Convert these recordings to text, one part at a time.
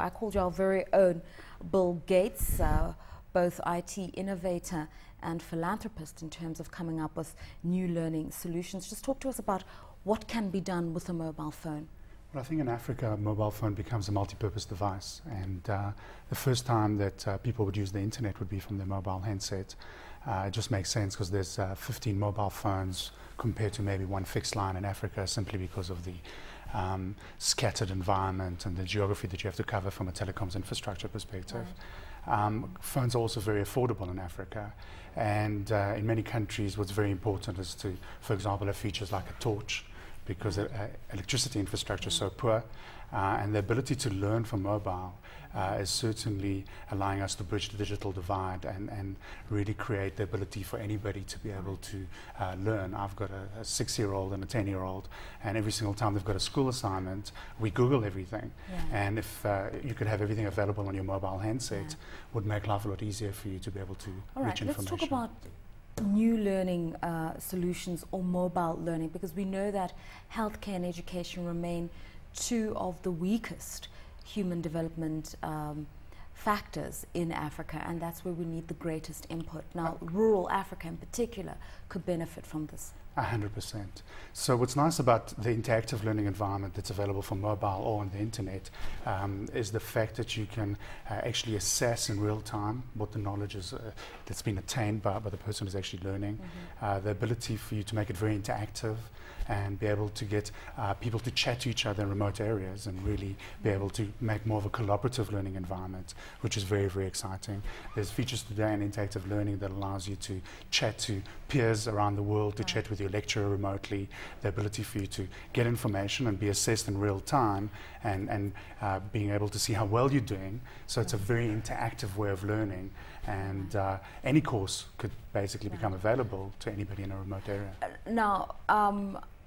I called you our very own Bill Gates, both IT innovator and philanthropist in terms of coming up with new learning solutions. Just talk to us about what can be done with a mobile phone. Well, I think in Africa, a mobile phone becomes a multi-purpose device, and the first time that people would use the internet would be from their mobile handset. It just makes sense because there's 15 mobile phones compared to maybe one fixed line in Africa, simply because of the scattered environment and the geography that you have to cover from a telecoms infrastructure perspective. Right. Phones are also very affordable in Africa, and in many countries what's very important is to, for example, have features like a torch, because electricity infrastructure is so poor, and the ability to learn from mobile is certainly allowing us to bridge the digital divide and really create the ability for anybody to be able to learn. I've got a 6-year-old and a 10-year-old, and every single time they've got a school assignment, we Google everything. And if you could have everything available on your mobile handset, would make life a lot easier for you to be able to reach information. Let's talk about new learning solutions or mobile learning, because we know that healthcare and education remain two of the weakest human development factors in Africa, and that's where we need the greatest input. Now, rural Africa in particular could benefit from this. 100%. So what's nice about the interactive learning environment that's available for mobile or on the internet is the fact that you can actually assess in real time what the knowledge is that's been attained by the person who's actually learning. The ability for you to make it very interactive and be able to get people to chat to each other in remote areas and really be able to make more of a collaborative learning environment, which is very, very exciting. There's features today in interactive learning that allows you to chat to peers around the world, to chat with your lecturer remotely, the ability for you to get information and be assessed in real time, and being able to see how well you're doing. So it's a very interactive way of learning, and any course could basically become available to anybody in a remote area. Now,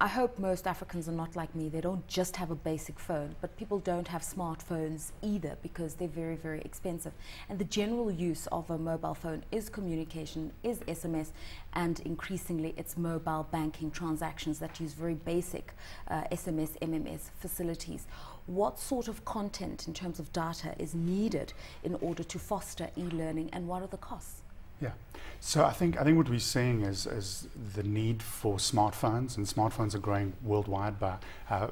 I hope most Africans are not like me. They don't just have a basic phone, but people don't have smartphones either because they're very, very expensive. And the general use of a mobile phone is communication, is SMS, and increasingly it's mobile banking transactions that use very basic SMS, MMS facilities. What sort of content in terms of data is needed in order to foster e-learning, and what are the costs? Yeah, so I think what we're seeing is the need for smartphones, and smartphones are growing worldwide. But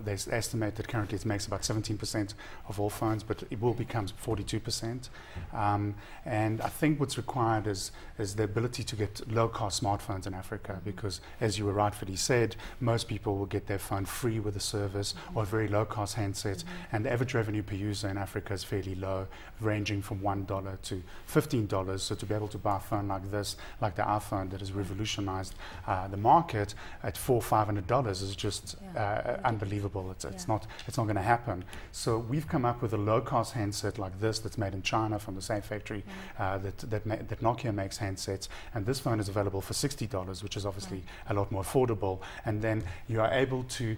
they estimate that currently it makes about 17% of all phones, but it will become 42%. And I think what's required is the ability to get low-cost smartphones in Africa, because, as you were rightfully said, most people will get their phone free with a service or a very low-cost handset, and the average revenue per user in Africa is fairly low, ranging from $1 to $15. So to be able to buy a phone like this, like the iPhone that has revolutionized the market at $400-500 is just unbelievable. It's not going to happen. So we've come up with a low-cost handset like this that's made in China from the same factory that Nokia makes handsets, and this phone is available for $60, which is obviously a lot more affordable. And then you are able to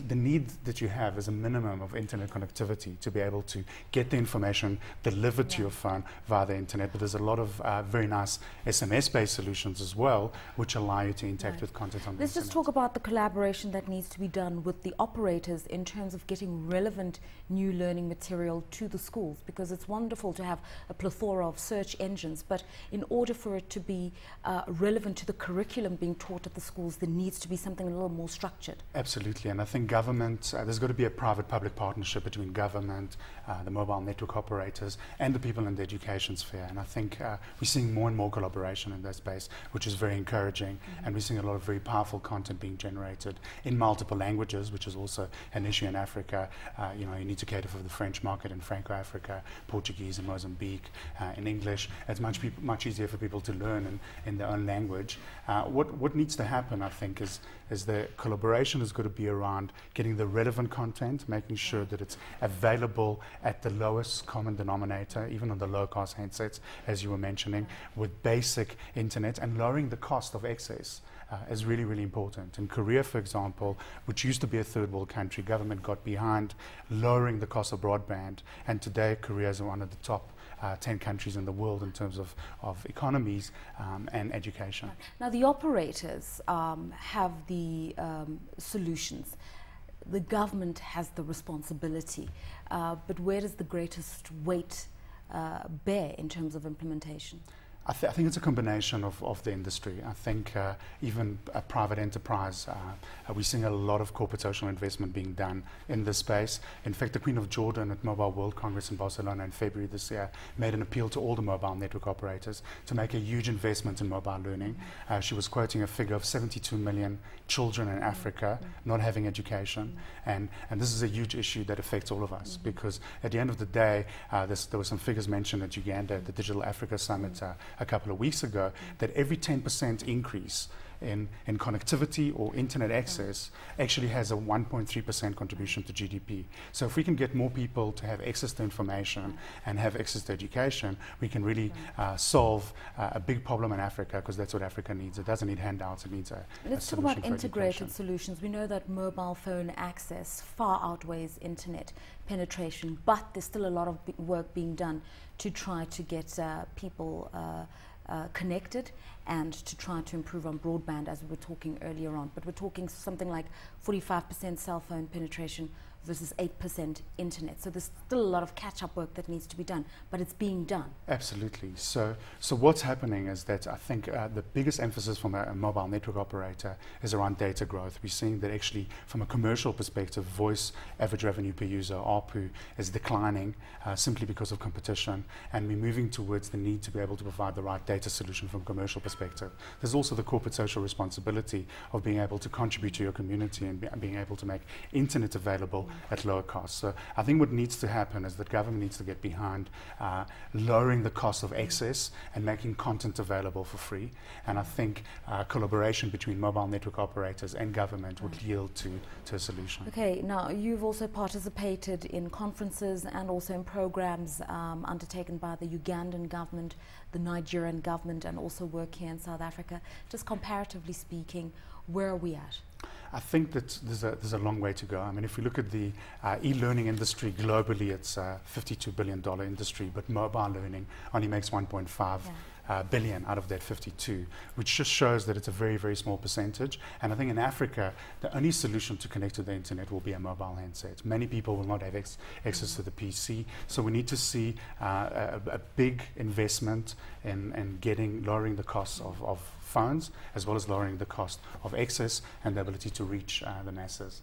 the need that you have is a minimum of internet connectivity to be able to get the information delivered to your phone via the internet. But there's a lot of very nice SMS-based solutions as well, which allow you to interact with content on the internet. Let's just talk about the collaboration that needs to be done with the operators in terms of getting relevant new learning material to the schools, because it's wonderful to have a plethora of search engines, but in order for it to be relevant to the curriculum being taught at the schools, there needs to be something a little more structured. Absolutely, and I think government, there's got to be a private-public partnership between government, the mobile network operators, and the people in the education sphere. And I think we're seeing more and more collaboration in that space, which is very encouraging, and we're seeing a lot of very powerful content being generated in multiple languages, which is also an issue in Africa. You need to cater for the French market in Franco-Africa, Portuguese in Mozambique, in English. It's much easier for people to learn in their own language. What needs to happen, I think, is the collaboration is going to be around getting the relevant content, making sure that it's available at the lowest common denominator, even on the low-cost handsets, as you were mentioning, with basic internet, and lowering the cost of access is really, really important. In Korea, for example, which used to be a third world country, government got behind lowering the cost of broadband, and today Korea is one of the top 10 countries in the world in terms of economies and education. Now the operators have the solutions. the government has the responsibility, but where does the greatest weight bear in terms of implementation? I think it's a combination of the industry. I think even a private enterprise, we're seeing a lot of corporate social investment being done in this space. In fact, the Queen of Jordan at Mobile World Congress in Barcelona in February this year made an appeal to all the mobile network operators to make a huge investment in mobile learning. She was quoting a figure of 72 million children in Africa not having education. And this is a huge issue that affects all of us, because at the end of the day, there were some figures mentioned at Uganda at the Digital Africa Summit a couple of weeks ago, that every 10% increase in connectivity or internet access actually has a 1.3% contribution to GDP. So if we can get more people to have access to information and have access to education, we can really solve a big problem in Africa, because that's what Africa needs. It doesn't need handouts, it needs a Let's talk solution about for integrated education. solutions. We know that mobile phone access far outweighs internet penetration, but there's still a lot of work being done to try to get people connected and to try to improve on broadband, as we were talking earlier on. But we're talking something like 45% cell phone penetration versus 8% internet. So there's still a lot of catch-up work that needs to be done, but it's being done. Absolutely. So what's happening is that I think the biggest emphasis from a mobile network operator is around data growth. We're seeing that actually from a commercial perspective, voice average revenue per user, ARPU, is declining simply because of competition, and we're moving towards the need to be able to provide the right data solution from a commercial perspective. There's also the corporate social responsibility of being able to contribute to your community and being able to make internet available at lower cost. So I think what needs to happen is that government needs to get behind lowering the cost of access and making content available for free. And I think collaboration between mobile network operators and government would yield to a solution. Okay, now you've also participated in conferences and also in programs undertaken by the Ugandan government, the Nigerian government, and also work here in South Africa. Just comparatively speaking, where are we at? I think that there's a long way to go. I mean, if we look at the e-learning industry globally, it's a $52 billion industry, but mobile learning only makes 1.5 billion out of that 52, which just shows that it's a very, very small percentage. And I think in Africa, the only solution to connect to the internet will be a mobile handset. Many people will not have access to the PC, so we need to see a big investment in lowering the costs of phones, as well as lowering the cost of access and the ability to reach the masses.